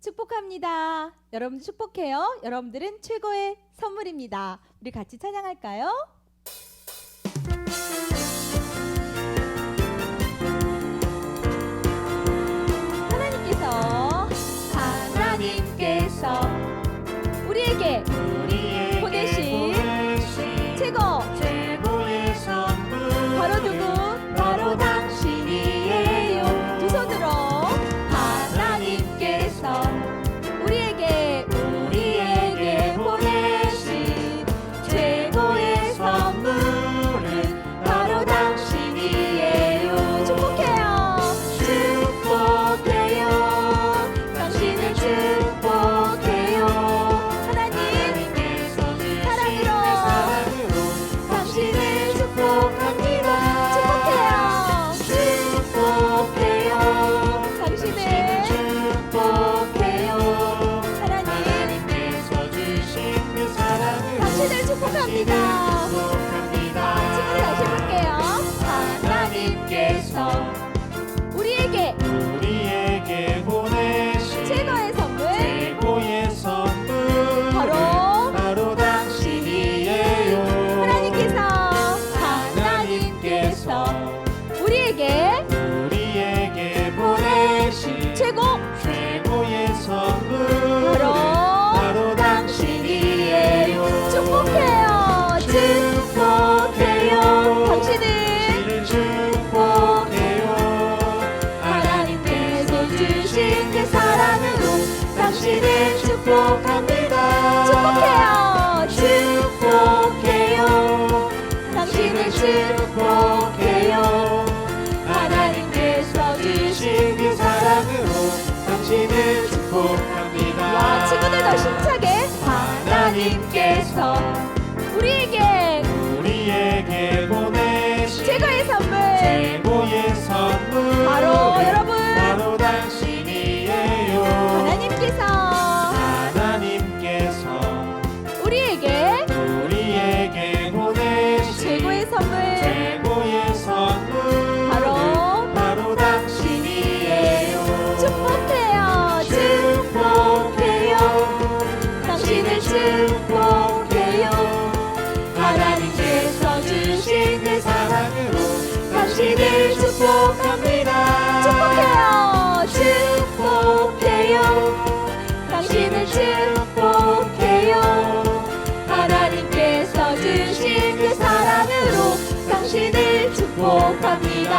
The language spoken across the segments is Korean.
축복합니다. 여러분들 축복해요. 여러분들은 최고의 선물입니다. 우리 같이 찬양할까요? 하나님께서 우리에게 보내신 최고의 선물 바로 누구? 바로 당신이에요. 두 손으로 하나님께서 우리에게 보내신 최고의 선물은 바로 당신이에요. 축복해요. 축복해요. 당신을 축복해요. 하나님 사랑으로 당신을 축복합니다. 축복해요. 축복해요. 당신을 축복해요. 하나님께서 주신 그 사랑으로 당신을 축복합니다. 친구들 다시 볼게요. 하나님께서 우리에게 보내신 최고의 선물 바로 당신이에요. 하나님께서 우리에게 보내신 최고의 선물 바로 당신이에요. 축복해요. 축복해요. 당신을 축복해요. 하나님께서 주신 그 사랑으로 당신을 축복합니다. 축복해요. 축복해요. 당신을 축복해요. 하나님께서 주신 그 사랑으로 당신을 축복합니다. 와, 친구들도 힘차게 하나님께서 우리에게 보내신 최고의 선물 바로 여러분 당신이에요. 하나님께서 우리에게 보내신 최고의 선물 바로 당신이에요. 축복해요. 축복해요. 당신을 축복해요. 하나님께서 주신 그 사랑으로 당신을 축복합니다. 축복해요. 축복해요. 당신을 축복해요. 하나님께서 주신 그 사랑으로 당신을 축복합니다.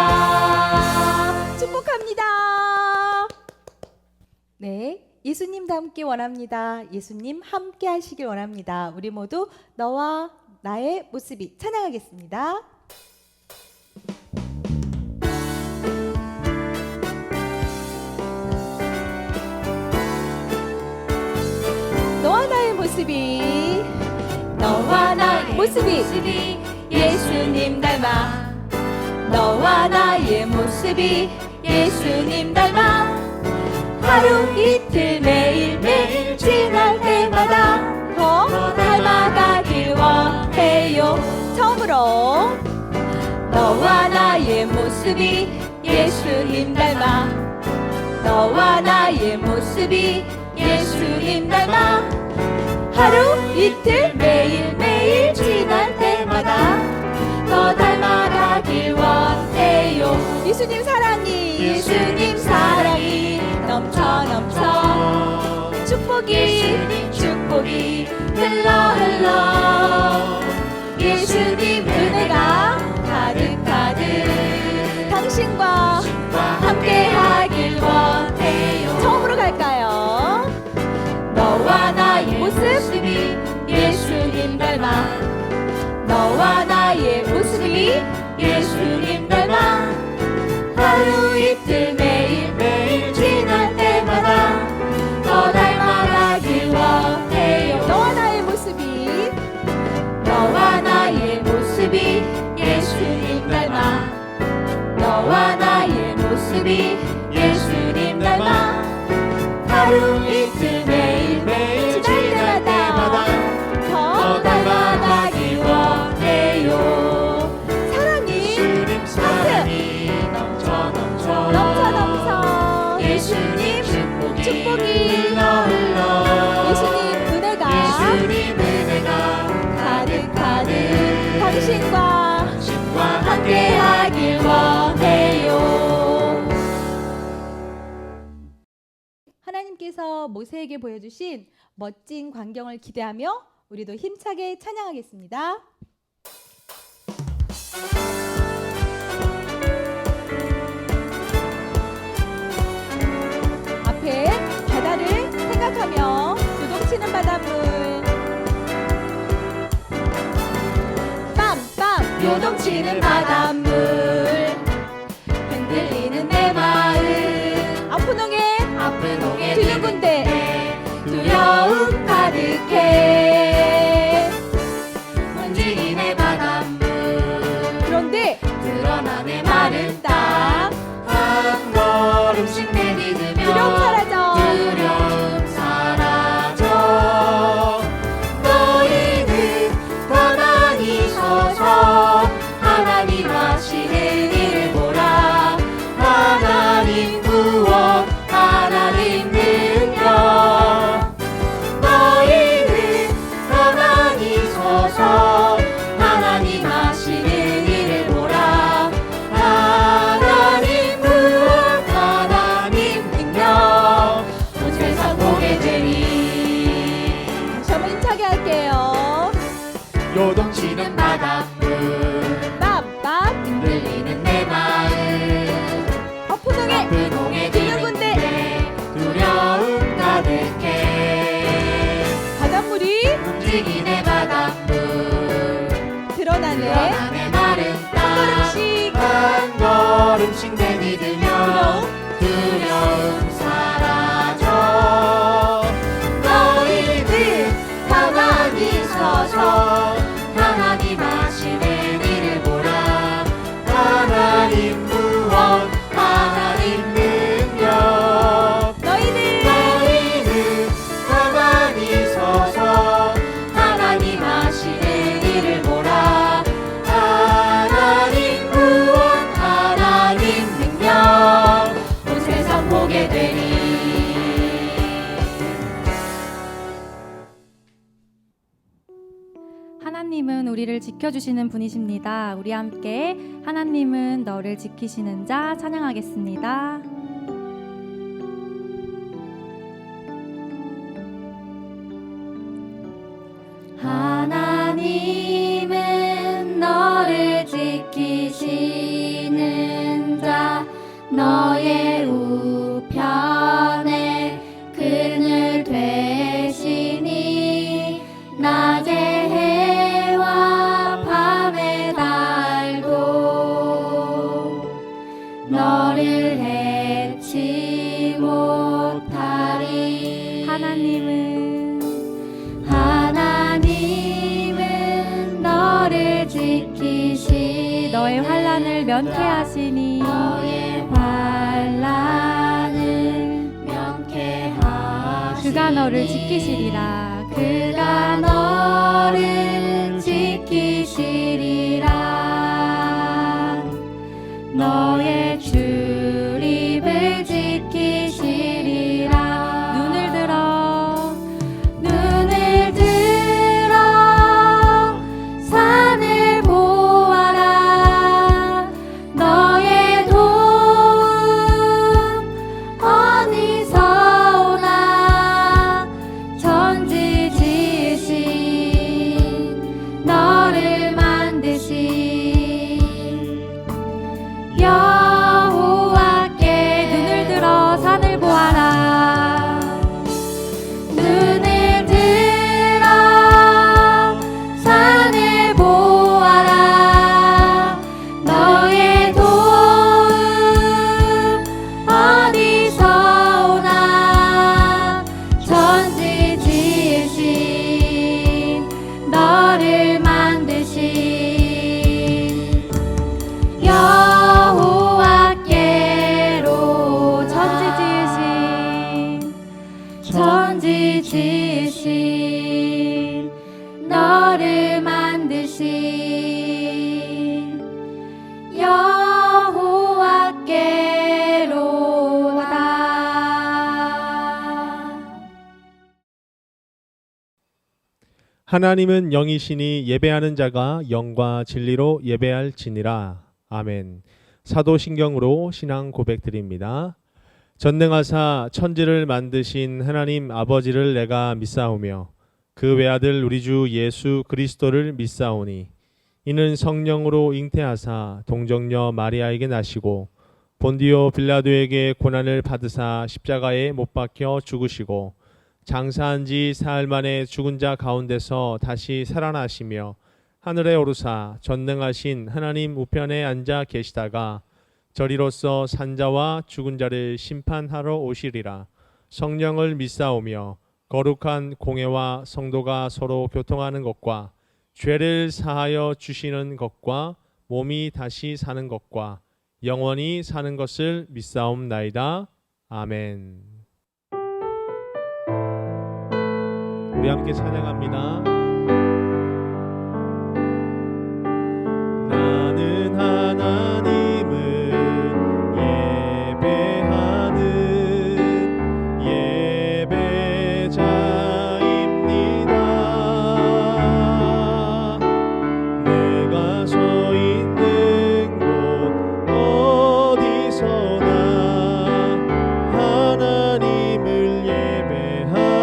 축복합니다. 네, 예수님 닮기 원합니다. 예수님 함께 하시길 원합니다. 우리 모두 너와 나의 모습이 찬양하겠습니다. 너와 나의 모습이 예수님 닮아. 너와 나의 모습이 예수님 닮아. 하루 이틀 매일매일 지날 때마다 더 닮아가길 원해요. 처음으로 너와 나의 모습이 예수님 닮아. 너와 나의 모습이 예수님 닮아. 하루 이틀 매일매일 지날 때마다 더 닮아가길 원해요. 예수님 사랑이 넘쳐 축복이 흘러 예수님 은혜가 가득 당신과 함께하길 원해요. 처음으로 갈까요? 너와 나의 모습이 예수님 닮아. 너와 나의 모습이 예수님 닮아. 하루 이틀 매일매일 지날 때마다 더 닮아가길 원해요. 너와 나의 모습이 예수님 닮아. 너와 나의 모습이 예수님 닮아. 하루 이틀 매일매일 지날 때마다 더 닮아가길 원해요. 사랑이 넘쳐 예수님 축복이 하나님께서 모세에게 보여주신 멋진 광경을 기대하며 우리도 힘차게 찬양하겠습니다. 앞에 바다를 생각하며 요동치는 바닷물, 빰빰 요동치는 바닷물, 흔들리는 내 마음, 아픈 옹에 두근대 두려움 가득해 움직이네 바닷물. 그런데 드러나 내 마른 땅 한 걸음씩 내딛으면 두려움 사라져. 두려움 사라져. 너희는 가만히 서서 하나님 하시는 일을 보라. 하나님 구원, 하나님 능력. 너희는 가만히 서서 하나님 하시는 일을 보라. 하나님 구원, 하나님 능력. 온 세상 보게 되리. 다시 한번 힘차게 할게요. 요동치는 바닷물, 빰빰 흔들리는 내 마음. 아픈 옹에 두근대 두려움 가득해. 바닷물이 움직이네 바닷물. 드러나네 드러나 내 마른 땅. 걸음씩 한 걸음씩 내딛으면 두려움 사라져. 너희들 가만히 서서 하나님 하시는 일을 보라. 하나님 구원, 하나님 능력. 너희는 가만히 서서 하나님 하시는 일을 보라. 하나님 구원, 하나님 능력. 온 세상 보게 되리. 하나님은 우리를 지켜주시는 분이십니다. 우리 함께 하나님은 너를 지키시는 자 찬양하겠습니다. 하나님은 너를 지키시는 자, 너의 우편에 그늘 되시니 낮에 해와 밤의 달도 너를 해치 못하리. 하나님은 너를 지키시 너의 환난을 면케하시니 너의 환난을 면케하시니 그가 너를 지키시리라. 그가 너를 지키시리라. 너의 출입을 지키시리라. 눈을 들어 산을 보아라. 너의 도움 어디서 오나. 천지 지으신 너를 만드신 여호와께 눈을 들어 산을 보아라. 눈을 들어 산을 보아라. 너의 도움 어디서 오나. 천지 지으신 너를 만드신 여호와께로. 천지 지으신 너를 만드신 여호와께로다. 하나님은 영이시니 예배하는 자가 영과 진리로 예배할지니라. 아멘. 사도신경으로 신앙 고백드립니다. 전능하사 천지를 만드신 하나님 아버지를 내가 믿사오며 그 외아들 우리 주 예수 그리스도를 믿사오니 이는 성령으로 잉태하사 동정녀 마리아에게 나시고 본디오 빌라도에게 고난을 받으사 십자가에 못 박혀 죽으시고 장사한 지 사흘 만에 죽은 자 가운데서 다시 살아나시며 하늘에 오르사 전능하신 하나님 우편에 앉아 계시다가 저리로서 산자와 죽은 자를 심판하러 오시리라. 성령을 믿사오며 거룩한 공회와 성도가 서로 교통하는 것과 죄를 사하여 주시는 것과 몸이 다시 사는 것과 영원히 사는 것을 믿사옵나이다. 아멘. 우리 함께 찬양합니다. 나는 하나님을 예배하는 예배자입니다. 내가 서 있는 곳 어디서나 하나님을 예배합니다.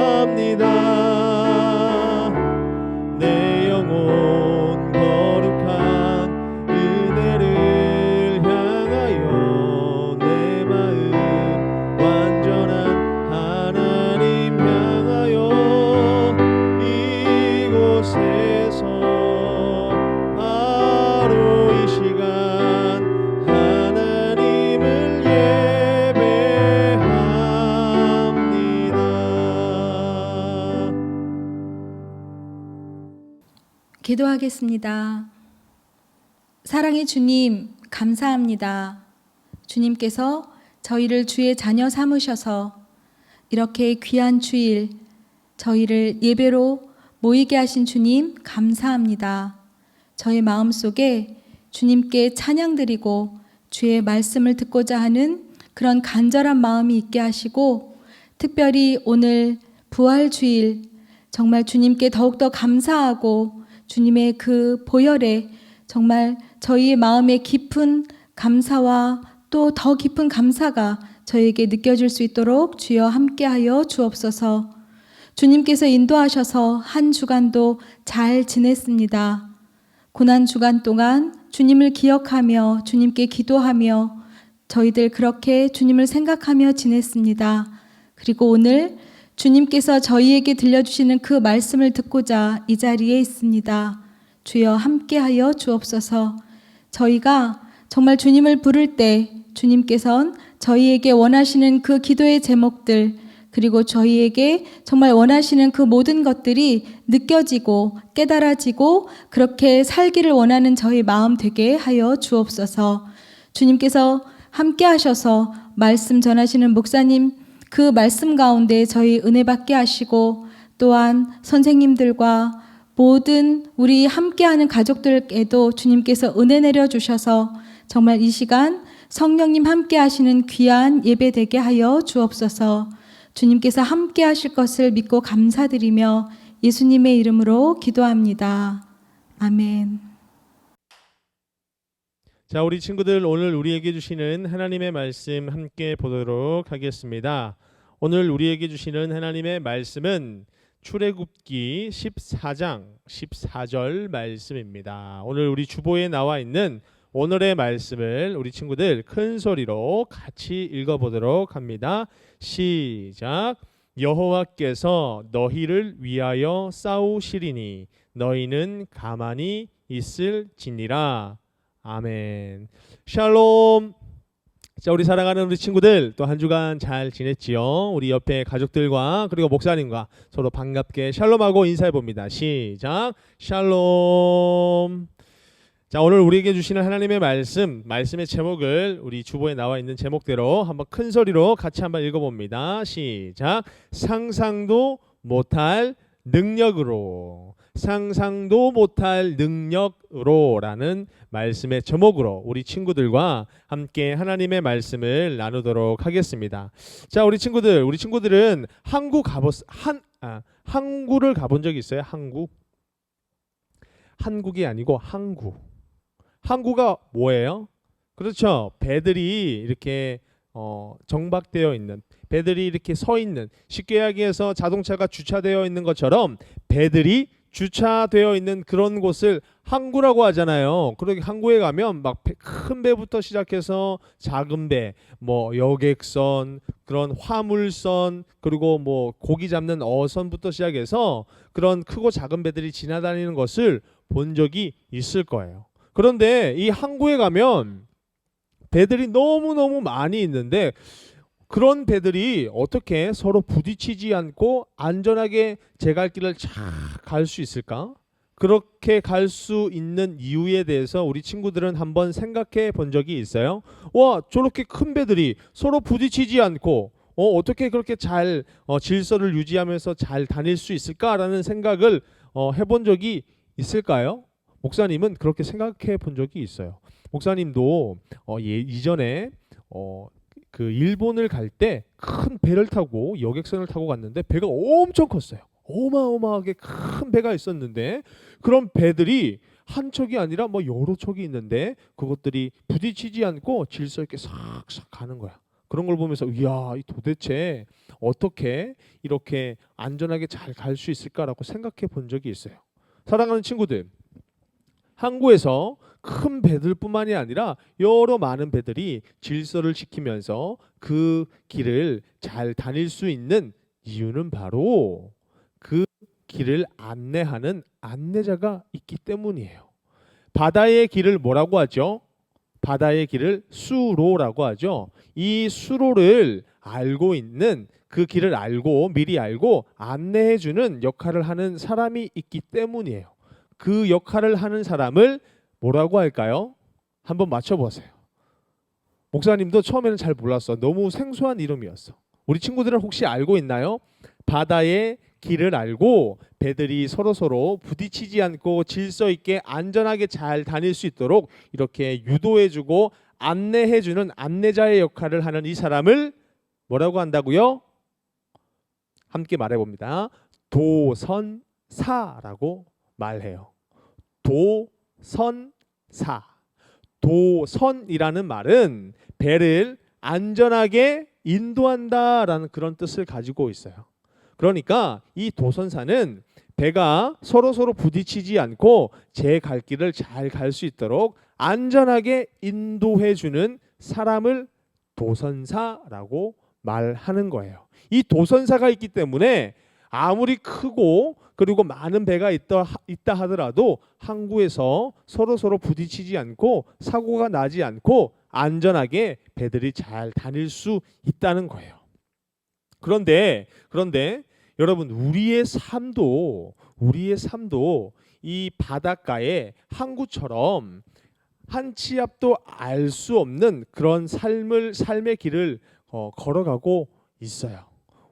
내 영혼 거룩한 은혜를 향하여 내 마음 완전한 하나님 향하여 이곳에서 바로 이 시간 하나님을 예배합니다. 기도하겠습니다. 사랑의 주님, 감사합니다. 주님께서 저희를 주의 자녀 삼으셔서 이렇게 귀한 주일 저희를 예배로 모이게 하신 주님, 감사합니다. 저의 마음속에 주님께 찬양드리고 주의 말씀을 듣고자 하는 그런 간절한 마음이 있게 하시고, 특별히 오늘 부활 주일 정말 주님께 더욱더 감사하고 주님의 그 보혈에 정말 저희의 마음에 깊은 감사와 또 더 깊은 감사가 저에게 느껴질 수 있도록 주여 함께하여 주옵소서. 주님께서 인도하셔서 한 주간도 잘 지냈습니다. 고난 주간 동안 주님을 기억하며 주님께 기도하며 저희들 그렇게 주님을 생각하며 지냈습니다. 그리고 오늘 주님께서 저희에게 들려주시는 그 말씀을 듣고자 이 자리에 있습니다. 주여 함께하여 주옵소서. 저희가 정말 주님을 부를 때 주님께서는 저희에게 원하시는 그 기도의 제목들, 그리고 저희에게 정말 원하시는 그 모든 것들이 느껴지고 깨달아지고 그렇게 살기를 원하는 저희 마음 되게 하여 주옵소서. 주님께서 함께 하셔서 말씀 전하시는 목사님 그 말씀 가운데 저희 은혜 받게 하시고, 또한 선생님들과 모든 우리 함께하는 가족들에도 주님께서 은혜 내려주셔서 정말 이 시간 성령님 함께 하시는 귀한 예배 되게 하여 주옵소서. 주님께서 함께 하실 것을 믿고 감사드리며 예수님의 이름으로 기도합니다. 아멘. 자, 우리 친구들, 오늘 우리에게 주시는 하나님의 말씀 함께 보도록 하겠습니다. 오늘 우리에게 주시는 하나님의 말씀은 출애굽기 14장 14절 말씀입니다. 오늘 우리 주보에 나와 있는 오늘의 말씀을 우리 친구들 큰 소리로 같이 읽어보도록 합니다. 시작. 여호와께서 너희를 위하여 싸우시리니 너희는 가만히 있을지니라. 아멘. 샬롬. 자, 우리 사랑하는 우리 친구들, 또 한 주간 잘 지냈지요? 우리 옆에 가족들과 그리고 목사님과 서로 반갑게 샬롬하고 인사해 봅니다. 시작. 샬롬. 자, 오늘 우리에게 주시는 하나님의 말씀의 제목을 우리 주보에 나와 있는 제목대로 한번 큰 소리로 같이 한번 읽어봅니다. 시작. 상상도 못할 능력으로. 상상도 못할 능력으로라는 말씀의 제목으로 우리 친구들과 함께 하나님의 말씀을 나누도록 하겠습니다. 자, 우리 친구들은 항구를 가본 적 있어요? 한국이 아니고 항구. 항구가 뭐예요? 그렇죠. 배들이 이렇게 정박되어 있는, 배들이 이렇게 서 있는, 쉽게 이야기해서 자동차가 주차되어 있는 것처럼 배들이 주차되어 있는 그런 곳을 항구라고 하잖아요. 그러게 항구에 가면 막 큰 배부터 시작해서 작은 배, 뭐 여객선, 그런 화물선, 그리고 뭐 고기 잡는 어선부터 시작해서 그런 크고 작은 배들이 지나다니는 것을 본 적이 있을 거예요. 그런데 이 항구에 가면 배들이 너무너무 많이 있는데 그런 배들이 어떻게 서로 부딪히지 않고 안전하게 제 갈 길을 잘 갈 수 있을까? 그렇게 갈 수 있는 이유에 대해서 우리 친구들은 한번 생각해 본 적이 있어요. 와, 저렇게 큰 배들이 서로 부딪히지 않고 어떻게 그렇게 잘 질서를 유지하면서 잘 다닐 수 있을까라는 생각을 해본 적이 있을까요? 목사님은 그렇게 생각해 본 적이 있어요. 목사님도 이전에 그 일본을 갈 때 큰 배를 타고 여객선을 타고 갔는데 배가 엄청 컸어요. 어마어마하게 큰 배가 있었는데 그런 배들이 한 척이 아니라 뭐 여러 척이 있는데 그것들이 부딪히지 않고 질서 있게 싹싹 가는 거야. 그런 걸 보면서 이야, 이 도대체 어떻게 이렇게 안전하게 잘 갈 수 있을까라고 생각해 본 적이 있어요. 사랑하는 친구들, 항구에서 큰 배들뿐만이 아니라 여러 많은 배들이 질서를 지키면서 그 길을 잘 다닐 수 있는 이유는 바로 그 길을 안내하는 안내자가 있기 때문이에요. 바다의 길을 뭐라고 하죠? 바다의 길을 수로라고 하죠. 이 수로를 알고 있는, 그 길을 알고 미리 알고 안내해 주는 역할을 하는 사람이 있기 때문이에요. 그 역할을 하는 사람을 뭐라고 할까요? 한번 맞춰보세요. 목사님도 처음에는 잘 몰랐어. 너무 생소한 이름이었어. 우리 친구들은 혹시 알고 있나요? 바다의 길을 알고 배들이 서로서로 부딪히지 않고 질서 있게 안전하게 잘 다닐 수 있도록 이렇게 유도해주고 안내해주는 안내자의 역할을 하는 이 사람을 뭐라고 한다고요? 함께 말해봅니다. 도선사라고 말해요. 도선사. 도선이라는 말은 배를 안전하게 인도한다라는 그런 뜻을 가지고 있어요. 그러니까 이 도선사는 배가 서로서로 부딪히지 않고 제 갈 길을 잘 갈 수 있도록 안전하게 인도해 주는 사람을 도선사라고 말하는 거예요. 이 도선사가 있기 때문에 아무리 크고 그리고 많은 배가 있다 하더라도 항구에서 서로서로 부딪히지 않고 사고가 나지 않고 안전하게 배들이 잘 다닐 수 있다는 거예요. 그런데 여러분, 우리의 삶도 이 바닷가의 항구처럼 한 치 앞도 알 수 없는 그런 삶의 길을 걸어가고 있어요.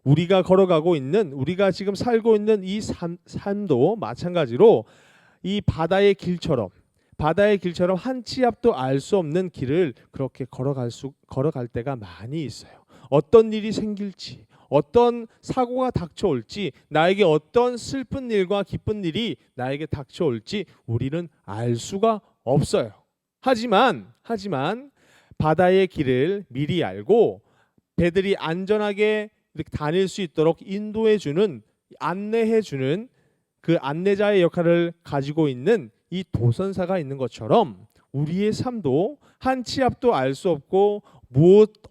우리가 걸어가고 있는, 우리가 지금 살고 있는 이 삶도 마찬가지로 이 바다의 길처럼 한 치 앞도 알 수 없는 길을 그렇게 걸어갈 때가 많이 있어요. 어떤 일이 생길지, 어떤 사고가 닥쳐올지, 나에게 어떤 슬픈 일과 기쁜 일이 나에게 닥쳐올지 우리는 알 수가 없어요. 하지만 바다의 길을 미리 알고 배들이 안전하게 이렇게 다닐 수 있도록 인도해주는, 안내해주는 그 안내자의 역할을 가지고 있는 이 도선사가 있는 것처럼 우리의 삶도 한 치 앞도 알 수 없고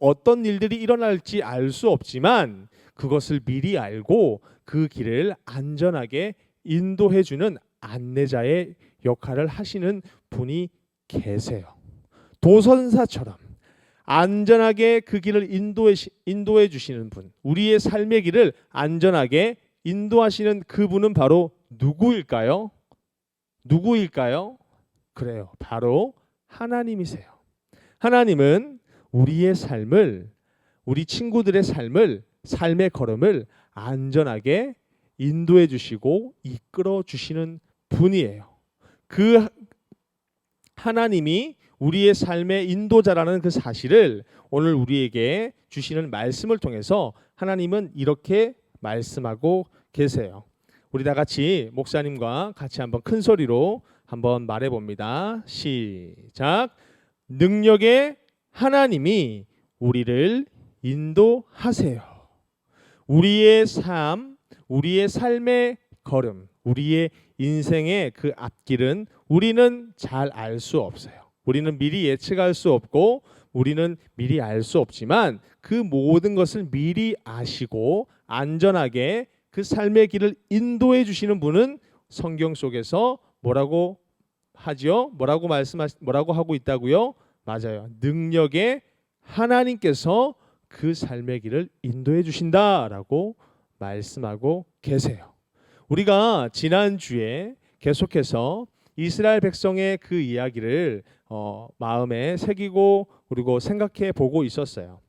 어떤 일들이 일어날지 알 수 없지만 그것을 미리 알고 그 길을 안전하게 인도해주는 안내자의 역할을 하시는 분이 계세요. 도선사처럼 안전하게 그 길을 인도해 주시는 분, 우리의 삶의 길을 안전하게 인도하시는 그분은 바로 누구일까요? 그래요. 바로 하나님이세요. 하나님은 우리의 삶을, 우리 친구들의 삶의 걸음을 안전하게 인도해 주시고 이끌어 주시는 분이에요. 그 하나님이 우리의 삶의 인도자라는 그 사실을 오늘 우리에게 주시는 말씀을 통해서 하나님은 이렇게 말씀하고 계세요. 우리 다 같이 목사님과 같이 한번 큰 소리로 한번 말해 봅니다. 시작. 능력의 하나님이 우리를 인도하세요. 우리의 삶, 우리의 삶의 걸음, 우리의 인생의 그 앞길은 우리는 잘 알 수 없어요. 우리는 미리 예측할 수 없고 우리는 미리 알 수 없지만 그 모든 것을 미리 아시고 안전하게 그 삶의 길을 인도해 주시는 분은 성경 속에서 뭐라고 하지요? 뭐라고 하고 있다고요? 맞아요. 능력의 하나님께서 그 삶의 길을 인도해 주신다라고 말씀하고 계세요. 우리가 지난주에 계속해서 이스라엘 백성의 그 이야기를 마음에 새기고 그리고 생각해 보고 있었어요.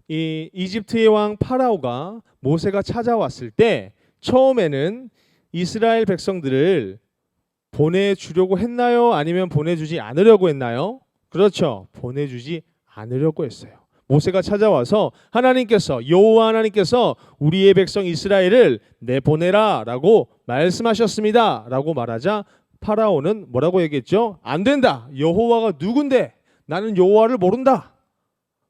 이 이집트의 왕 파라오가 모세가 찾아왔을 때 처음에는 이스라엘 백성들을 보내주려고 했나요? 아니면 보내주지 않으려고 했나요? 그렇죠. 보내주지 않으려고 했어요. 모세가 찾아와서 여호와 하나님께서 우리의 백성 이스라엘을 내보내라 라고 말씀하셨습니다 라고 말하자 파라오는 뭐라고 얘기했죠? 안 된다. 여호와가 누군데? 나는 여호와를 모른다.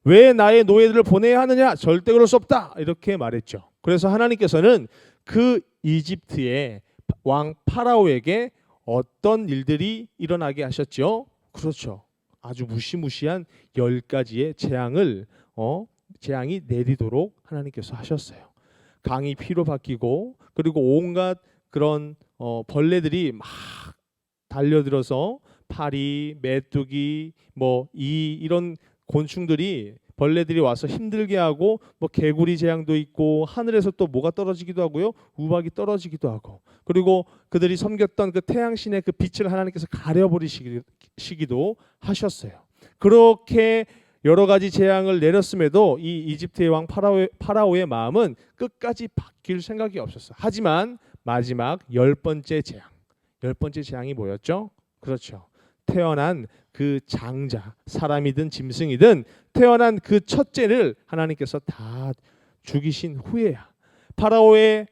왜 나의 노예들을 보내야 하느냐? 절대 그럴 수 없다. 이렇게 말했죠. 그래서 하나님께서는 그 이집트의 왕 파라오에게 어떤 일들이 일어나게 하셨죠? 그렇죠. 아주 무시무시한 10가지의 재앙이 내리도록 하나님께서 하셨어요. 강이 피로 바뀌고 그리고 온갖 그런 벌레들이 막 달려들어서 파리, 메뚜기, 이런 곤충들이 벌레들이 와서 힘들게 하고 개구리 재앙도 있고 하늘에서 또 뭐가 떨어지기도 하고요. 우박이 떨어지기도 하고 그리고 그들이 섬겼던 그 태양신의 그 빛을 하나님께서 가려버리시기도 하셨어요. 그렇게 여러 가지 재앙을 내렸음에도 이 이집트의 왕 파라오의 마음은 끝까지 바뀔 생각이 없었어요. 하지만 마지막 10번째 재앙이 뭐였죠? 그렇죠. 태어난 그 장자, 사람이든 짐승이든 태어난 그 첫째를 하나님께서 다 죽이신 후에야 파라오의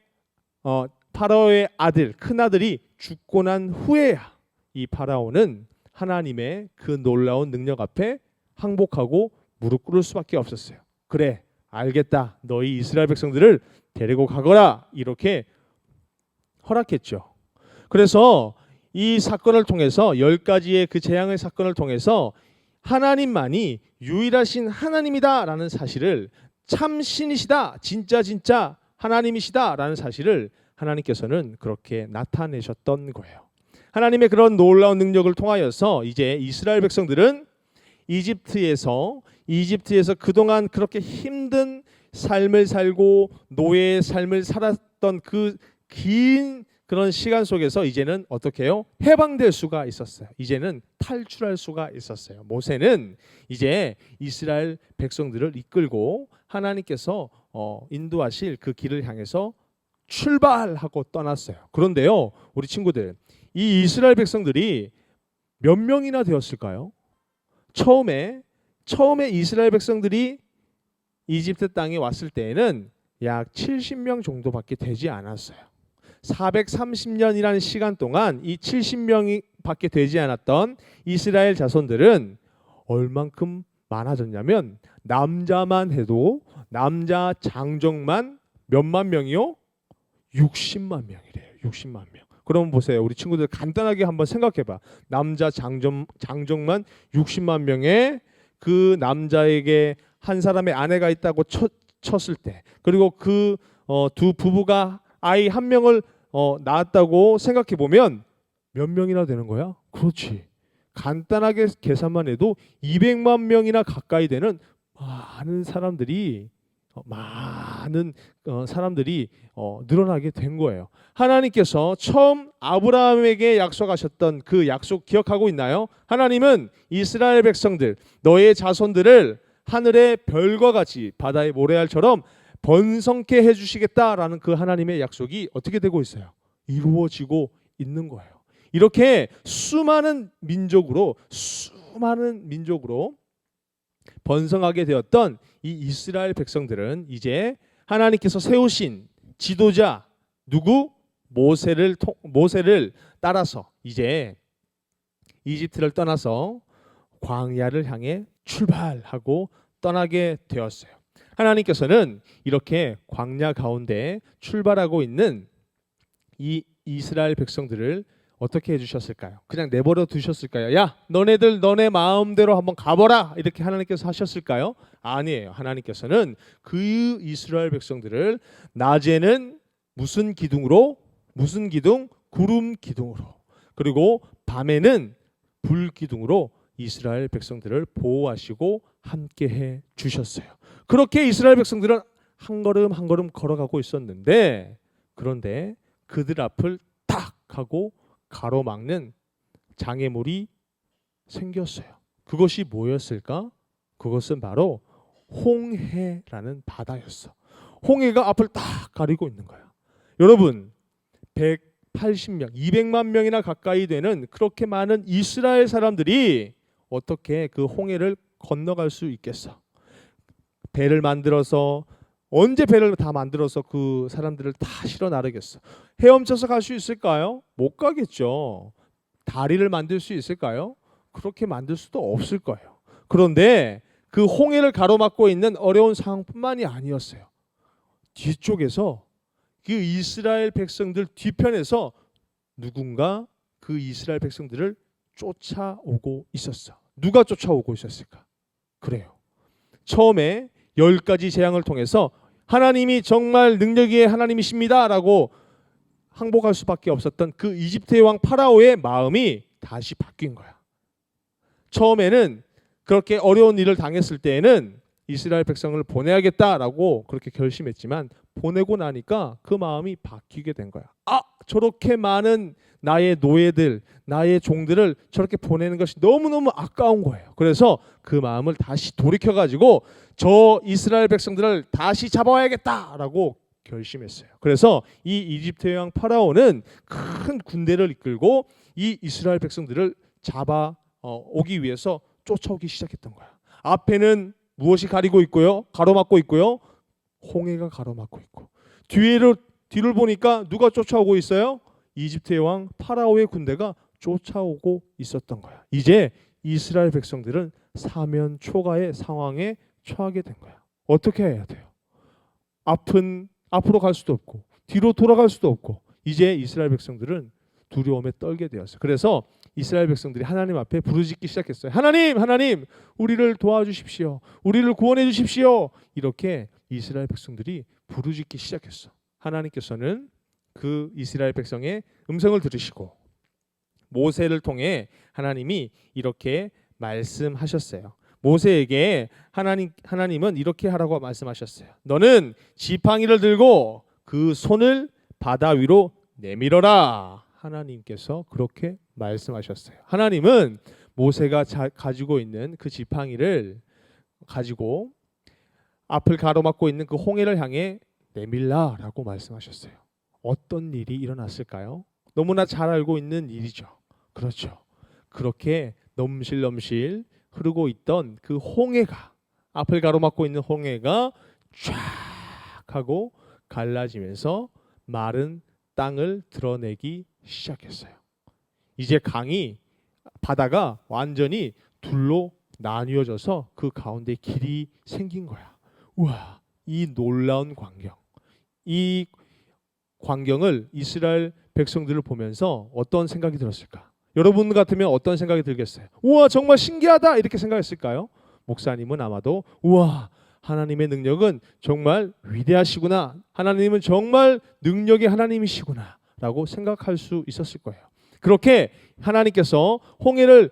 아들, 큰아들이 죽고 난 후에야 이 파라오는 하나님의 그 놀라운 능력 앞에 항복하고 무릎 꿇을 수밖에 없었어요. 그래, 알겠다. 너희 이스라엘 백성들을 데리고 가거라. 이렇게 허락했죠. 그래서 이 사건을 통해서 10가지의 그 재앙의 사건을 통해서 하나님만이 유일하신 하나님이다라는 사실을 참 신이시다, 진짜 하나님이시다라는 사실을 하나님께서는 그렇게 나타내셨던 거예요. 하나님의 그런 놀라운 능력을 통하여서 이제 이스라엘 백성들은 이집트에서 그동안 그렇게 힘든 삶을 살고 노예의 삶을 살았던 그 긴 그런 시간 속에서 이제는 어떻게 해요? 해방될 수가 있었어요. 이제는 탈출할 수가 있었어요. 모세는 이제 이스라엘 백성들을 이끌고 하나님께서 인도하실 그 길을 향해서 출발하고 떠났어요. 그런데요, 우리 친구들, 이 이스라엘 백성들이 몇 명이나 되었을까요? 처음에 이스라엘 백성들이 이집트 땅에 왔을 때에는 약 70명 정도밖에 되지 않았어요. 430년이라는 시간 동안 이 70명이 밖에 되지 않았던 이스라엘 자손들은 얼만큼 많아졌냐면 남자만 해도 남자 장정만 몇만 명이요? 60만 명이래요. 60만 명. 그럼 보세요. 우리 친구들 간단하게 한번 생각해봐. 남자 장정만 60만 명의 그 남자에게 한 사람의 아내가 있다고 쳤을 때, 그리고 그 두 부부가 아이 한 명을 낳았다고 생각해 보면 몇 명이나 되는 거야? 그렇지. 간단하게 계산만 해도 200만 명이나 가까이 되는 많은 사람들이 늘어나게 된 거예요. 하나님께서 처음 아브라함에게 약속하셨던 그 약속 기억하고 있나요? 하나님은 이스라엘 백성들, 너의 자손들을 하늘의 별과 같이 바다의 모래알처럼 번성케 해주시겠다라는 그 하나님의 약속이 어떻게 되고 있어요? 이루어지고 있는 거예요. 이렇게 수많은 민족으로 번성하게 되었던 이 이스라엘 백성들은 이제 하나님께서 세우신 지도자 누구? 모세를 따라서 이제 이집트를 떠나서 광야를 향해 출발하고 떠나게 되었어요. 하나님께서는 이렇게 광야 가운데 출발하고 있는 이 이스라엘 백성들을 어떻게 해주셨을까요? 그냥 내버려 두셨을까요? 야, 너네들 너네 마음대로 한번 가보라, 이렇게 하나님께서 하셨을까요? 아니에요. 하나님께서는 그 이스라엘 백성들을 낮에는 무슨 기둥으로? 무슨 기둥? 구름 기둥으로, 그리고 밤에는 불 기둥으로 이스라엘 백성들을 보호하시고 함께해 주셨어요. 그렇게 이스라엘 백성들은 한 걸음 한 걸음 걸어가고 있었는데, 그런데 그들 앞을 탁 하고 가로막는 장애물이 생겼어요. 그것이 뭐였을까? 그것은 바로 홍해라는 바다였어. 홍해가 앞을 딱 가리고 있는 거야. 여러분, 180명, 200만 명이나 가까이 되는 그렇게 많은 이스라엘 사람들이 어떻게 그 홍해를 건너갈 수 있겠어? 배를 만들어서, 언제 배를 다 만들어서 그 사람들을 다 실어 나르겠어? 헤엄쳐서 갈 수 있을까요? 못 가겠죠. 다리를 만들 수 있을까요? 그렇게 만들 수도 없을 거예요. 그런데 그 홍해를 가로막고 있는 어려운 상황뿐만이 아니었어요. 뒤쪽에서 그 이스라엘 백성들 뒤편에서 누군가 그 이스라엘 백성들을 쫓아오고 있었어. 누가 쫓아오고 있었을까? 그래요. 처음에 10가지 재앙을 통해서 하나님이 정말 능력의 하나님이십니다라고 항복할 수밖에 없었던 그 이집트의 왕 파라오의 마음이 다시 바뀐 거야. 처음에는 그렇게 어려운 일을 당했을 때에는 이스라엘 백성을 보내야겠다라고 그렇게 결심했지만, 보내고 나니까 그 마음이 바뀌게 된 거야. 아, 저렇게 많은 나의 노예들, 나의 종들을 저렇게 보내는 것이 너무너무 아까운 거예요. 그래서 그 마음을 다시 돌이켜가지고 저 이스라엘 백성들을 다시 잡아야겠다라고 결심했어요. 그래서 이 이집트의 왕 파라오는 큰 군대를 이끌고 이 이스라엘 백성들을 잡아 오기 위해서 쫓아오기 시작했던 거야. 앞에는 무엇이 가리고 있고요? 가로막고 있고요. 홍해가 가로막고 있고, 뒤를 보니까 누가 쫓아오고 있어요? 이집트의 왕 파라오의 군대가 쫓아오고 있었던 거야. 이제 이스라엘 백성들은 사면 초가의 상황에 처하게 된 거야. 어떻게 해야 돼요? 앞으로 갈 수도 없고 뒤로 돌아갈 수도 없고, 이제 이스라엘 백성들은 두려움에 떨게 되었어요. 그래서 이스라엘 백성들이 하나님 앞에 부르짖기 시작했어요. 하나님, 하나님, 우리를 도와주십시오. 우리를 구원해 주십시오. 이렇게 이스라엘 백성들이 부르짖기 시작했어. 하나님께서는 그 이스라엘 백성의 음성을 들으시고 모세를 통해 하나님이 이렇게 말씀하셨어요. 모세에게 하나님은 이렇게 하라고 말씀하셨어요. 너는 지팡이를 들고 그 손을 바다 위로 내밀어라. 하나님께서 그렇게 말씀하셨어요. 하나님은 모세가 가지고 있는 그 지팡이를 가지고 앞을 가로막고 있는 그 홍해를 향해 내밀라라고 말씀하셨어요. 어떤 일이 일어났을까요? 너무나 잘 알고 있는 일이죠. 그렇죠. 그렇게 넘실넘실 흐르고 있던 그 홍해가, 앞을 가로막고 있는 홍해가 쫙 하고 갈라지면서 마른 땅을 드러내기 시작했어요. 이제 바다가 완전히 둘로 나뉘어져서 그 가운데 길이 생긴 거야. 우와, 이 놀라운 광경. 이 광경을 이스라엘 백성들을 보면서 어떤 생각이 들었을까? 여러분 같으면 어떤 생각이 들겠어요? 우와, 정말 신기하다, 이렇게 생각했을까요? 목사님은 아마도 우와, 하나님의 능력은 정말 위대하시구나, 하나님은 정말 능력의 하나님이시구나 라고 생각할 수 있었을 거예요. 그렇게 하나님께서 홍해를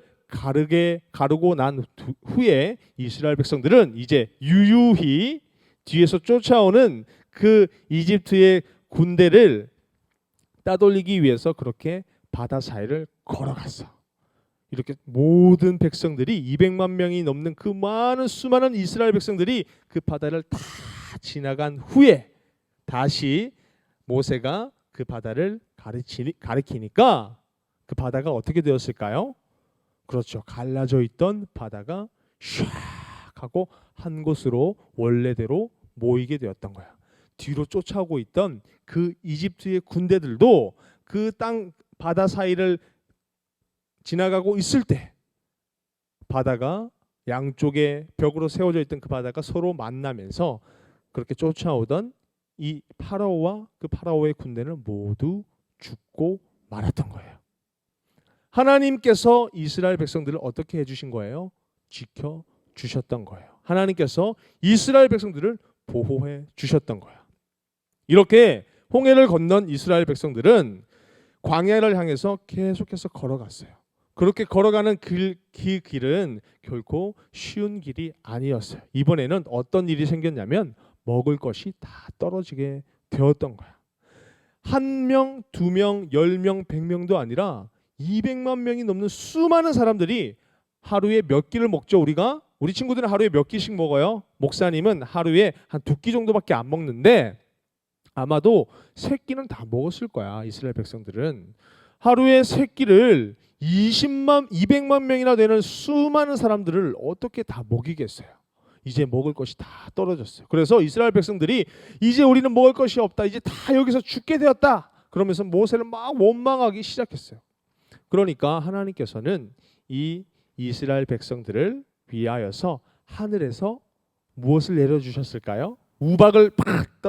가르고 난 후에 이스라엘 백성들은 이제 유유히 뒤에서 쫓아오는 그 이집트의 군대를 따돌리기 위해서 그렇게 바다 사이를 걸어갔어. 이렇게 모든 백성들이 200만 명이 넘는 그 수많은 이스라엘 백성들이 그 바다를 다 지나간 후에 다시 모세가 그 바다를 가리키니까 그 바다가 어떻게 되었을까요? 그렇죠. 갈라져 있던 바다가 샥 하고 한 곳으로 원래대로 모이게 되었던 거야. 뒤로 쫓아오고 있던 그 이집트의 군대들도 그 바다 사이를 지나가고 있을 때 바다가 양쪽에 벽으로 세워져 있던 그 바다가 서로 만나면서 그렇게 쫓아오던 이 파라오와 그 파라오의 군대는 모두 죽고 말았던 거예요. 하나님께서 이스라엘 백성들을 어떻게 해주신 거예요? 지켜 주셨던 거예요. 하나님께서 이스라엘 백성들을 보호해 주셨던 거예요. 이렇게 홍해를 건넌 이스라엘 백성들은 광야를 향해서 계속해서 걸어갔어요. 그렇게 걸어가는 길은 결코 쉬운 길이 아니었어요. 이번에는 어떤 일이 생겼냐면 먹을 것이 다 떨어지게 되었던 거야. 1명, 2명, 10명, 100명도 아니라 200만 명이 넘는 수많은 사람들이 하루에 몇 끼를 먹죠? 우리 친구들은 하루에 몇 끼씩 먹어요? 목사님은 하루에 한 2끼 정도밖에 안 먹는데 아마도 3끼는 다 먹었을 거야. 이스라엘 백성들은 하루에 3끼를 200만 명이나 되는 수많은 사람들을 어떻게 다 먹이겠어요? 이제 먹을 것이 다 떨어졌어요. 그래서 이스라엘 백성들이 이제 우리는 먹을 것이 없다. 이제 다 여기서 죽게 되었다. 그러면서 모세를 막 원망하기 시작했어요. 그러니까 하나님께서는 이 이스라엘 백성들을 위하여서 하늘에서 무엇을 내려주셨을까요? 우박을 팍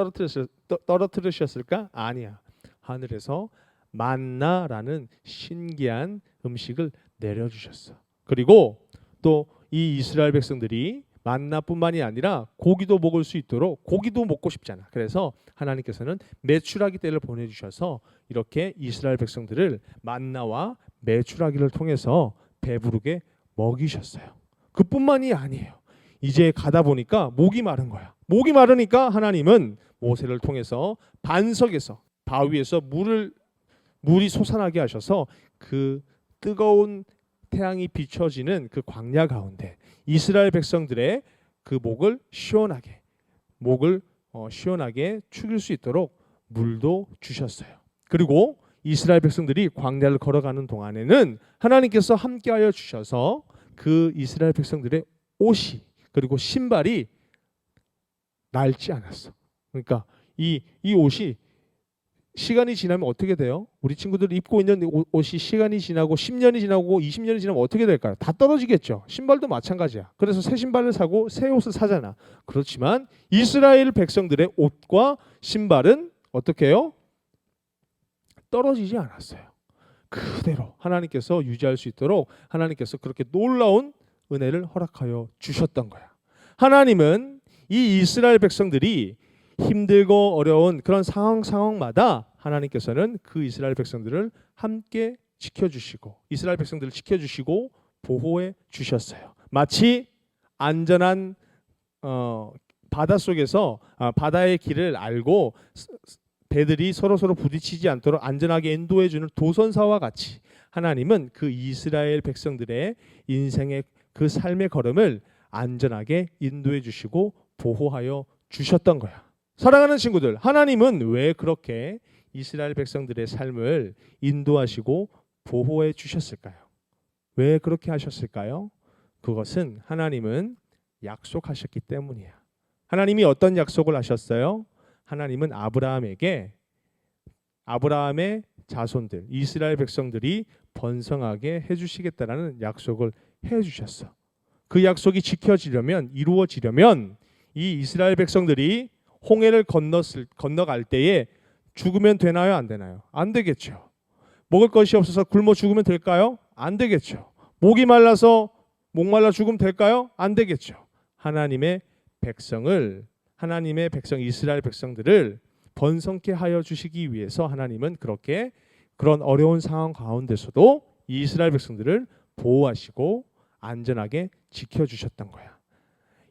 떨어뜨리셨을까? 아니야. 하늘에서 만나라는 신기한 음식을 내려주셨어. 그리고 또 이 이스라엘 백성들이 만나뿐만이 아니라 고기도 먹을 수 있도록 고기도 먹고 싶잖아. 그래서 하나님께서는 메추라기 떼를 보내주셔서 이렇게 이스라엘 백성들을 만나와 메추라기를 통해서 배부르게 먹이셨어요. 그뿐만이 아니에요. 이제 가다 보니까 목이 마른 거야. 목이 마르니까 하나님은 모세를 통해서 반석에서 바위에서 물이 솟아나게 하셔서 그 뜨거운 태양이 비춰지는 그 광야 가운데 이스라엘 백성들의 그 목을 시원하게 축일 수 있도록 물도 주셨어요. 그리고 이스라엘 백성들이 광야를 걸어가는 동안에는 하나님께서 함께하여 주셔서 그 이스라엘 백성들의 옷이 그리고 신발이 낡지 않았어. 그러니까 이 옷이 시간이 지나면 어떻게 돼요? 우리 친구들이 입고 있는 옷이 시간이 지나고 10년이 지나고 20년이 지나면 어떻게 될까요? 다 떨어지겠죠. 신발도 마찬가지야. 그래서 새 신발을 사고 새 옷을 사잖아. 그렇지만 이스라엘 백성들의 옷과 신발은 어떻게 해요? 떨어지지 않았어요. 그대로 하나님께서 유지할 수 있도록 하나님께서 그렇게 놀라운 은혜를 허락하여 주셨던 거야. 하나님은 이 이스라엘 백성들이 힘들고 어려운 그런 상황마다 하나님께서는 그 이스라엘 백성들을 함께 지켜주시고 이스라엘 백성들을 지켜주시고 보호해 주셨어요. 마치 안전한 바닷속에서 바다의 길을 알고 배들이 서로 부딪히지 않도록 안전하게 인도해 주는 도선사와 같이 하나님은 그 이스라엘 백성들의 인생의 그 삶의 걸음을 안전하게 인도해 주시고 보호하여 주셨던 거야. 사랑하는 친구들, 하나님은 왜 그렇게 이스라엘 백성들의 삶을 인도하시고 보호해 주셨을까요? 왜 그렇게 하셨을까요? 그것은 하나님은 약속하셨기 때문이야. 하나님이 어떤 약속을 하셨어요? 하나님은 아브라함의 자손들, 이스라엘 백성들이 번성하게 해주시겠다라는 약속을 해주셨어. 그 약속이 지켜지려면, 이루어지려면 이 이스라엘 백성들이 홍해를 건너갈 때에 죽으면 되나요? 안 되나요? 안 되겠죠. 먹을 것이 없어서 굶어 죽으면 될까요? 안 되겠죠. 목이 말라서 목말라 죽으면 될까요? 안 되겠죠. 하나님의 백성 이스라엘 백성들을 번성케 하여 주시기 위해서 하나님은 그렇게 그런 어려운 상황 가운데서도 이스라엘 백성들을 보호하시고 안전하게 지켜주셨던 거야.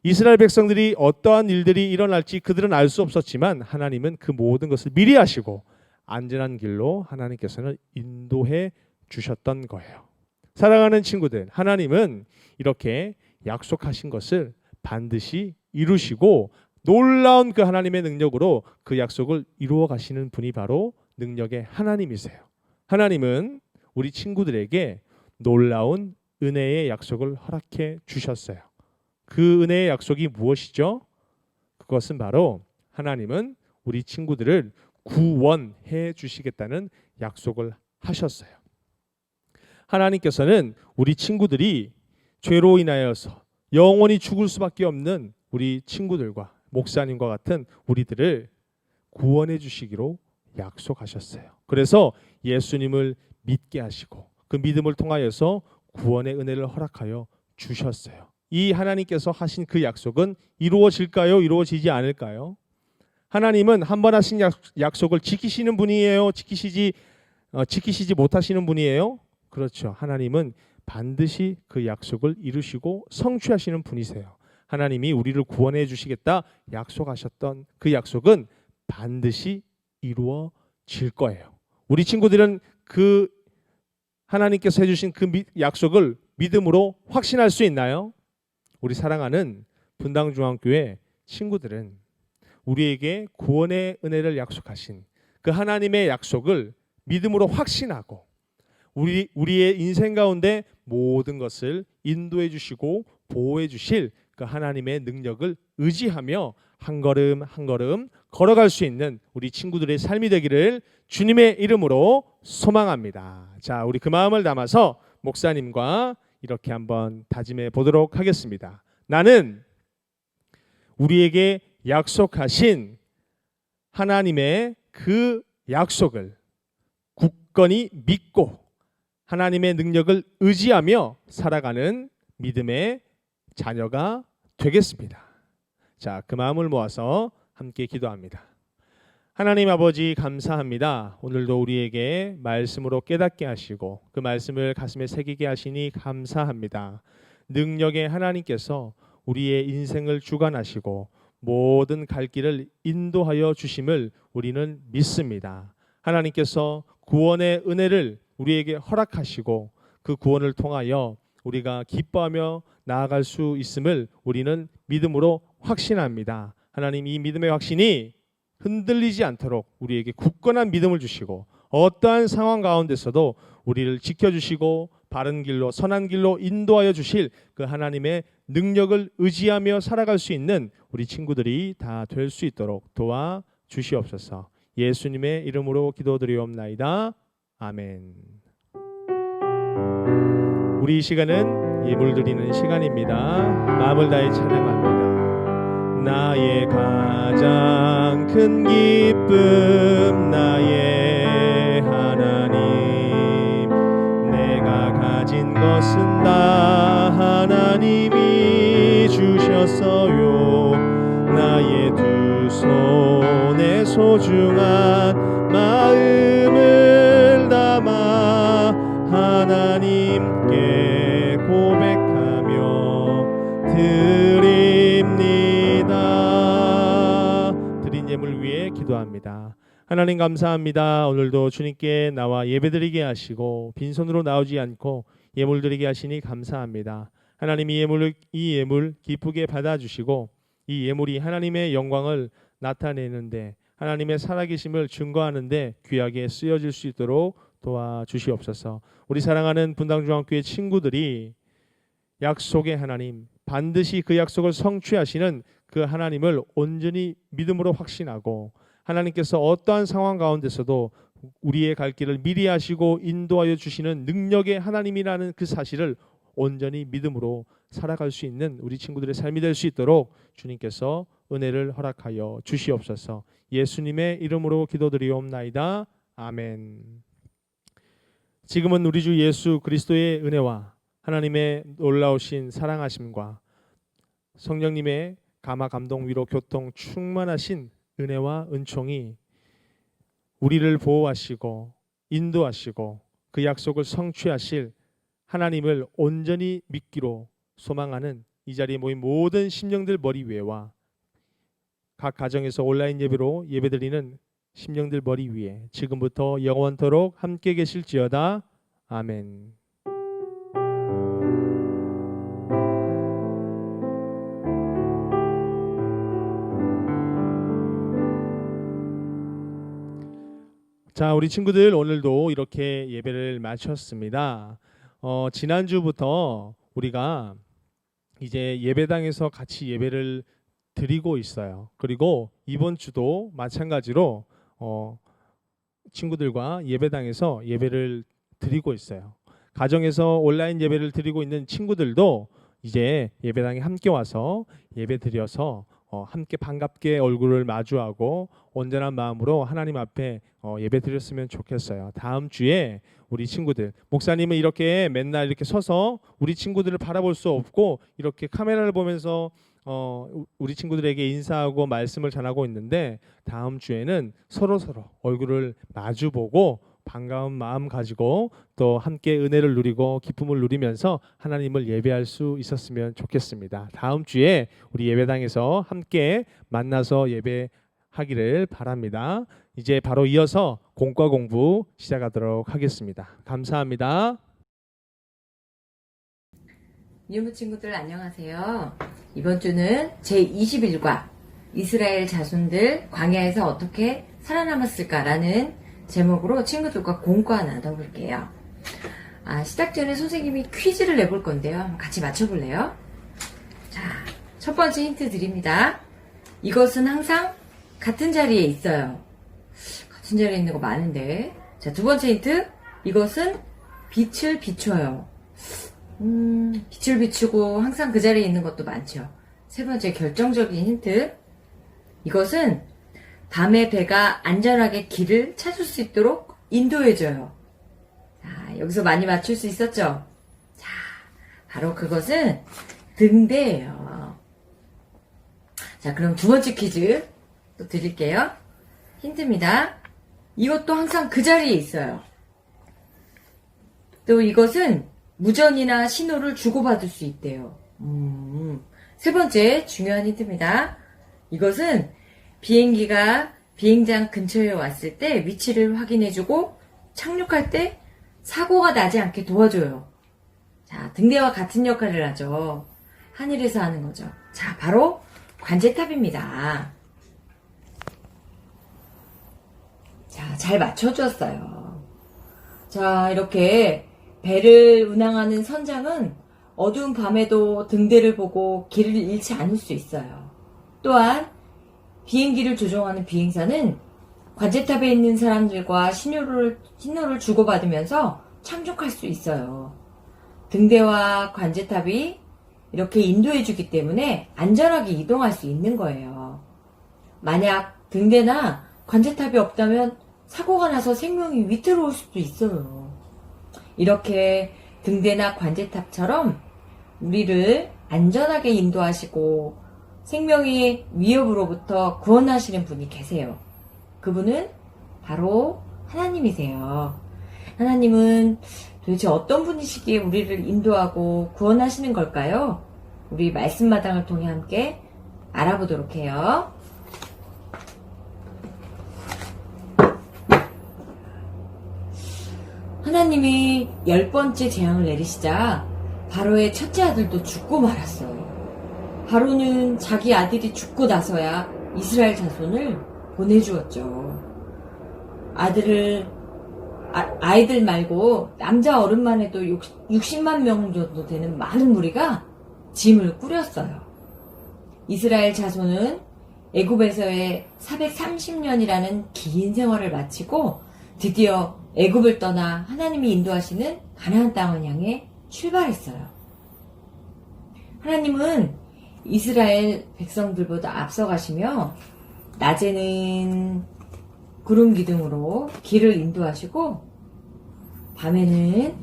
이스라엘 백성들이 어떠한 일들이 일어날지 그들은 알 수 없었지만 하나님은 그 모든 것을 미리 아시고 안전한 길로 하나님께서는 인도해 주셨던 거예요. 사랑하는 친구들, 하나님은 이렇게 약속하신 것을 반드시 이루시고 놀라운 그 하나님의 능력으로 그 약속을 이루어 가시는 분이 바로 능력의 하나님이세요. 하나님은 우리 친구들에게 놀라운 은혜의 약속을 허락해 주셨어요. 그 은혜의 약속이 무엇이죠? 그것은 바로 하나님은 우리 친구들을 구원해 주시겠다는 약속을 하셨어요. 하나님께서는 우리 친구들이 죄로 인하여서 영원히 죽을 수밖에 없는 우리 친구들과 목사님과 같은 우리들을 구원해 주시기로 약속하셨어요. 그래서 예수님을 믿게 하시고 그 믿음을 통하여서 구원의 은혜를 허락하여 주셨어요. 이 하나님께서 하신 그 약속은 이루어질까요? 이루어지지 않을까요? 하나님은 한 번 하신 약속을 지키시는 분이에요? 지키시지 못하시는 분이에요? 그렇죠. 하나님은 반드시 그 약속을 이루시고 성취하시는 분이세요. 하나님이 우리를 구원해 주시겠다 약속하셨던 그 약속은 반드시 이루어질 거예요. 우리 친구들은 그 하나님께서 해주신 그 약속을 믿음으로 확신할 수 있나요? 우리 사랑하는 분당중앙교회 친구들은 우리에게 구원의 은혜를 약속하신 그 하나님의 약속을 믿음으로 확신하고 우리의 인생 가운데 모든 것을 인도해 주시고 보호해 주실 그 하나님의 능력을 의지하며 한 걸음 한 걸음 걸어갈 수 있는 우리 친구들의 삶이 되기를 주님의 이름으로 소망합니다. 자, 우리 그 마음을 담아서 목사님과 이렇게 한번 다짐해 보도록 하겠습니다. 나는 우리에게 약속하신 하나님의 그 약속을 굳건히 믿고 하나님의 능력을 의지하며 살아가는 믿음의 자녀가 되겠습니다. 자, 그 마음을 모아서 함께 기도합니다. 하나님 아버지 감사합니다. 오늘도 우리에게 말씀으로 깨닫게 하시고 그 말씀을 가슴에 새기게 하시니 감사합니다. 능력의 하나님께서 우리의 인생을 주관하시고 모든 갈 길을 인도하여 주심을 우리는 믿습니다. 하나님께서 구원의 은혜를 우리에게 허락하시고 그 구원을 통하여 우리가 기뻐하며 나아갈 수 있음을 우리는 믿음으로 확신합니다. 하나님, 이 믿음의 확신이 흔들리지 않도록 우리에게 굳건한 믿음을 주시고 어떠한 상황 가운데서도 우리를 지켜주시고 바른 길로 선한 길로 인도하여 주실 그 하나님의 능력을 의지하며 살아갈 수 있는 우리 친구들이 다 될 수 있도록 도와 주시옵소서. 예수님의 이름으로 기도드리옵나이다. 아멘. 우리 이 시간은 예물 드리는 시간입니다. 마음을 다해 찬양합니다. 나의 가장 큰 기쁨 나의 하나님, 내가 가진 것은 다 하나님이 주셨어요. 나의 두 손에 소중한 마음을 담아 하나님께 고백하며 드립니다. 드린 예물 위해 기도합니다. 하나님 감사합니다. 오늘도 주님께 나와 예배드리게 하시고 빈손으로 나오지 않고 예물 드리게 하시니 감사합니다. 하나님, 이 예물 기쁘게 받아주시고 이 예물이 하나님의 영광을 나타내는데 하나님의 살아계심을 증거하는데 귀하게 쓰여질 수 있도록 도와주시옵소서. 우리 사랑하는 분당중앙교회 친구들이 약속의 하나님, 반드시 그 약속을 성취하시는 그 하나님을 온전히 믿음으로 확신하고 하나님께서 어떠한 상황 가운데서도 우리의 갈 길을 미리 하시고 인도하여 주시는 능력의 하나님이라는 그 사실을 온전히 믿음으로 살아갈 수 있는 우리 친구들의 삶이 될 수 있도록 주님께서 은혜를 허락하여 주시옵소서. 예수님의 이름으로 기도드리옵나이다. 아멘. 지금은 우리 주 예수 그리스도의 은혜와 하나님의 놀라우신 사랑하심과 성령님의 감화 감동 위로 교통 충만하신 은혜와 은총이 우리를 보호하시고 인도하시고 그 약속을 성취하실 하나님을 온전히 믿기로 소망하는 이 자리에 모인 모든 심령들 머리 위에와 각 가정에서 온라인 예배로 예배드리는 심령들 머리 위에 지금부터 영원토록 함께 계실지어다. 아멘. 자, 우리 친구들 오늘도 이렇게 예배를 마쳤습니다. 지난주부터 우리가 이제 예배당에서 같이 예배를 드리고 있어요. 그리고 이번 주도 마찬가지로 친구들과 예배당에서 예배를 드리고 있어요. 가정에서 온라인 예배를 드리고 있는 친구들도 이제 예배당에 함께 와서 예배 드려서 함께 반갑게 얼굴을 마주하고 온전한 마음으로 하나님 앞에 예배 드렸으면 좋겠어요. 다음 주에 우리 친구들, 목사님은 이렇게 맨날 이렇게 서서 우리 친구들을 바라볼 수 없고 이렇게 카메라를 보면서 우리 친구들에게 인사하고 말씀을 전하고 있는데, 다음 주에는 서로 얼굴을 마주보고 반가운 마음 가지고 또 함께 은혜를 누리고 기쁨을 누리면서 하나님을 예배할 수 있었으면 좋겠습니다. 다음 주에 우리 예배당에서 함께 만나서 예배하기를 바랍니다. 이제 바로 이어서 공과 공부 시작하도록 하겠습니다. 감사합니다. 유무 친구들 안녕하세요. 이번 주는 제21과 이스라엘 자손들 광야에서 어떻게 살아남았을까라는 제목으로 친구들과 공과 나눠볼게요. 시작 전에 선생님이 퀴즈를 내볼 건데요. 한번 같이 맞춰볼래요? 자, 첫 번째 힌트 드립니다. 이것은 항상 같은 자리에 있어요. 같은 자리에 있는 거 많은데. 자, 두 번째 힌트. 이것은 빛을 비춰요. 빛을 비추고 항상 그 자리에 있는 것도 많죠. 세 번째 결정적인 힌트. 이것은 밤에 배가 안전하게 길을 찾을 수 있도록 인도해줘요. 자, 여기서 많이 맞출 수 있었죠? 자, 바로 그것은 등대예요. 자, 그럼 두 번째 퀴즈 또 드릴게요. 힌트입니다. 이것도 항상 그 자리에 있어요. 또 이것은 무전이나 신호를 주고받을 수 있대요. 세 번째 중요한 힌트입니다. 이것은 비행기가 비행장 근처에 왔을 때 위치를 확인해주고 착륙할 때 사고가 나지 않게 도와줘요. 자, 등대와 같은 역할을 하죠. 하늘에서 하는 거죠. 자, 바로 관제탑입니다. 자, 잘 맞춰주었어요. 자, 이렇게 배를 운항하는 선장은 어두운 밤에도 등대를 보고 길을 잃지 않을 수 있어요. 또한 비행기를 조종하는 비행사는 관제탑에 있는 사람들과 신호를 주고받으면서 착륙할 수 있어요. 등대와 관제탑이 이렇게 인도해주기 때문에 안전하게 이동할 수 있는 거예요. 만약 등대나 관제탑이 없다면 사고가 나서 생명이 위태로울 수도 있어요. 이렇게 등대나 관제탑처럼 우리를 안전하게 인도하시고 생명의 위협으로부터 구원하시는 분이 계세요. 그분은 바로 하나님이세요. 하나님은 도대체 어떤 분이시기에 우리를 인도하고 구원하시는 걸까요? 우리 말씀마당을 통해 함께 알아보도록 해요. 하나님이 10번째 재앙을 내리시자 바로의 첫째 아들도 죽고 말았어요. 바로는 자기 아들이 죽고 나서야 이스라엘 자손을 보내주었죠. 아이들 말고 남자 어른만 해도 60만 명 정도 되는 많은 무리가 짐을 꾸렸어요. 이스라엘 자손은 애굽에서의 430년이라는 긴 생활을 마치고 드디어 애굽을 떠나 하나님이 인도하시는 가나안 땅을 향해 출발했어요. 하나님은 이스라엘 백성들보다 앞서가시며 낮에는 구름 기둥으로 길을 인도하시고 밤에는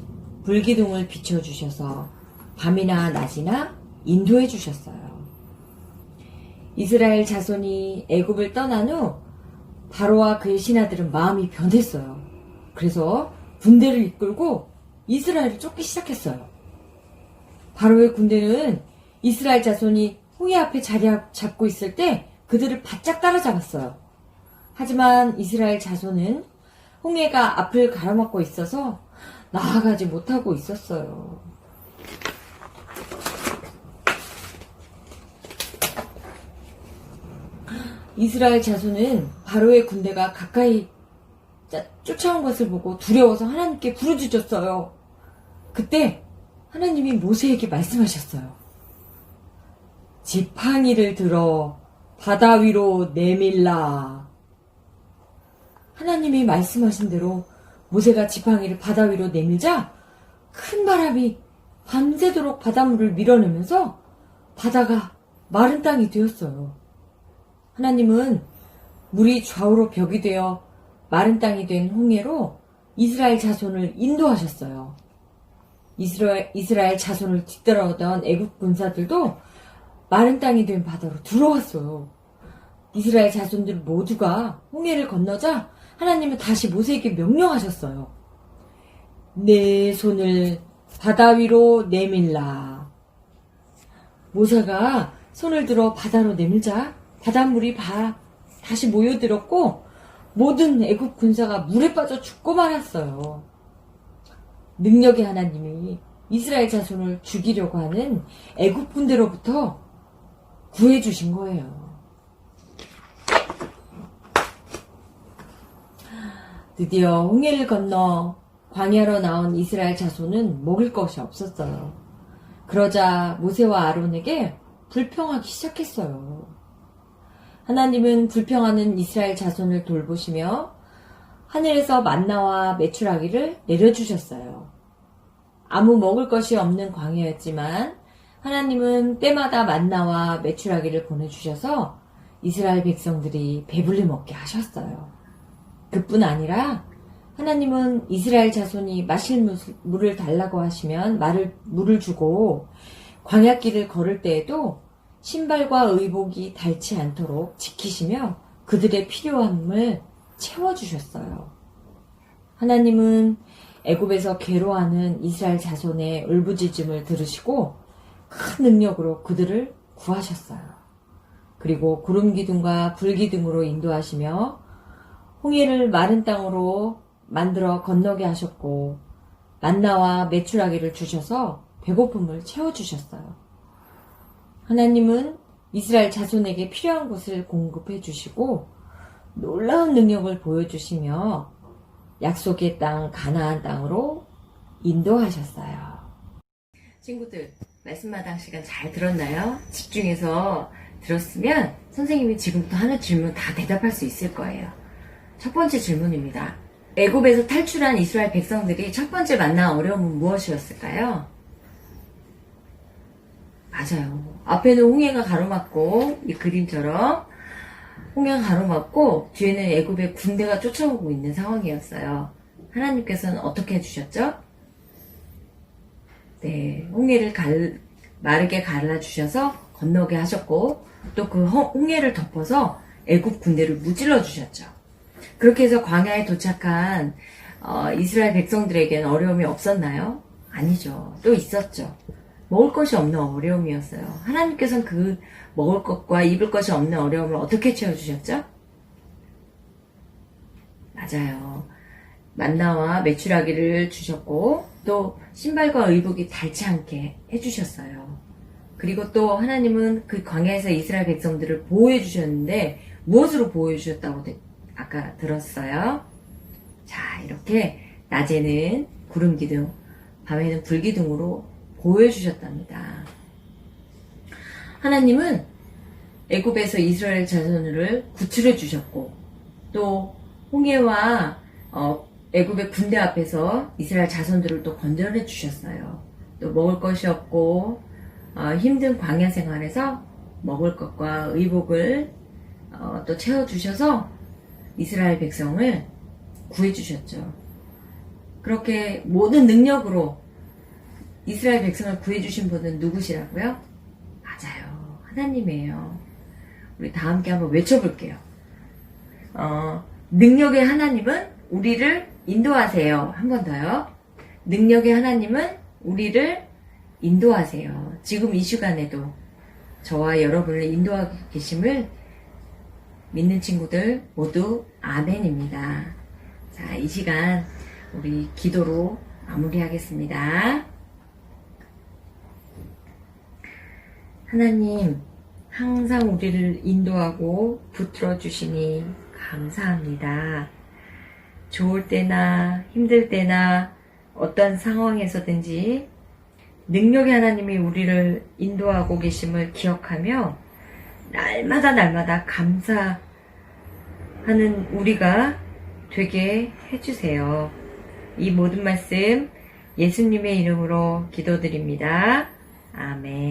불기둥을 비춰주셔서 밤이나 낮이나 인도해 주셨어요. 이스라엘 자손이 애굽을 떠난 후 바로와 그의 신하들은 마음이 변했어요. 그래서 군대를 이끌고 이스라엘을 쫓기 시작했어요. 바로의 군대는 이스라엘 자손이 홍해 앞에 자리 잡고 있을 때 그들을 바짝 따라잡았어요. 하지만 이스라엘 자손은 홍해가 앞을 가로막고 있어서 나아가지 못하고 있었어요. 이스라엘 자손은 바로의 군대가 가까이 쫓아온 것을 보고 두려워서 하나님께 부르짖었어요. 그때 하나님이 모세에게 말씀하셨어요. 지팡이를 들어 바다 위로 내밀라. 하나님이 말씀하신 대로 모세가 지팡이를 바다 위로 내밀자 큰 바람이 밤새도록 바닷물을 밀어내면서 바다가 마른 땅이 되었어요. 하나님은 물이 좌우로 벽이 되어 마른 땅이 된 홍해로 이스라엘 자손을 인도하셨어요. 이스라엘 자손을 뒤따라오던 애국 군사들도 마른 땅이 된 바다로 들어왔어요. 이스라엘 자손들 모두가 홍해를 건너자 하나님은 다시 모세에게 명령하셨어요. 내 손을 바다 위로 내밀라. 모세가 손을 들어 바다로 내밀자 바닷물이 다시 모여들었고 모든 애국 군사가 물에 빠져 죽고 말았어요. 능력의 하나님이 이스라엘 자손을 죽이려고 하는 애국 군대로부터 구해주신 거예요. 드디어 홍해를 건너 광야로 나온 이스라엘 자손은 먹을 것이 없었어요. 그러자 모세와 아론에게 불평하기 시작했어요. 하나님은 불평하는 이스라엘 자손을 돌보시며 하늘에서 만나와 메추라기를 내려주셨어요. 아무 먹을 것이 없는 광야였지만 하나님은 때마다 만나와 메추라기를 보내주셔서 이스라엘 백성들이 배불리 먹게 하셨어요. 그뿐 아니라 하나님은 이스라엘 자손이 마실 물을 달라고 하시면 물을 주고 광야길을 걸을 때에도 신발과 의복이 닳지 않도록 지키시며 그들의 필요함을 채워주셨어요. 하나님은 애굽에서 괴로워하는 이스라엘 자손의 울부짖음을 들으시고 큰 능력으로 그들을 구하셨어요. 그리고 구름 기둥과 불 기둥으로 인도하시며 홍해를 마른 땅으로 만들어 건너게 하셨고 만나와 메추라기를 주셔서 배고픔을 채워주셨어요. 하나님은 이스라엘 자손에게 필요한 것을 공급해 주시고 놀라운 능력을 보여주시며 약속의 땅 가나안 땅으로 인도하셨어요. 친구들, 말씀마당 시간 잘 들었나요? 집중해서 들었으면 선생님이 지금부터 하는 질문 다 대답할 수 있을 거예요. 첫 번째 질문입니다. 애굽에서 탈출한 이스라엘 백성들이 첫 번째 만난 어려움은 무엇이었을까요? 맞아요. 앞에는 홍해가 가로막고 이 그림처럼 홍해가 가로막고 뒤에는 애굽의 군대가 쫓아오고 있는 상황이었어요. 하나님께서는 어떻게 해주셨죠? 네, 홍해를 마르게 갈라주셔서 건너게 하셨고 또 그 홍해를 덮어서 애굽 군대를 무찔러 주셨죠. 그렇게 해서 광야에 도착한 이스라엘 백성들에게는 어려움이 없었나요? 아니죠. 또 있었죠. 먹을 것이 없는 어려움이었어요. 하나님께서는 그 먹을 것과 입을 것이 없는 어려움을 어떻게 채워주셨죠? 맞아요. 만나와 메추라기를 주셨고 또 신발과 의복이 닳지 않게 해주셨어요. 그리고 또 하나님은 그 광야에서 이스라엘 백성들을 보호해 주셨는데 무엇으로 보호해 주셨다고 아까 들었어요? 자, 이렇게 낮에는 구름 기둥, 밤에는 불 기둥으로 보호해 주셨답니다. 하나님은 애굽에서 이스라엘 자손을 구출해 주셨고 또 홍해와 애굽의 군대 앞에서 이스라엘 자손들을 또 건져내 주셨어요. 또 먹을 것이 없고 힘든 광야 생활에서 먹을 것과 의복을 또 채워주셔서 이스라엘 백성을 구해주셨죠. 그렇게 모든 능력으로 이스라엘 백성을 구해주신 분은 누구시라고요? 맞아요. 하나님이에요. 우리 다 함께 한번 외쳐볼게요. 능력의 하나님은 우리를 인도하세요. 한 번 더요. 능력의 하나님은 우리를 인도하세요. 지금 이 시간에도 저와 여러분을 인도하고 계심을 믿는 친구들 모두 아멘입니다. 자, 이 시간 우리 기도로 마무리하겠습니다. 하나님, 항상 우리를 인도하고 붙들어 주시니 감사합니다. 좋을 때나 힘들 때나 어떤 상황에서든지 능력의 하나님이 우리를 인도하고 계심을 기억하며 날마다 감사하는 우리가 되게 해주세요. 이 모든 말씀 예수님의 이름으로 기도드립니다. 아멘.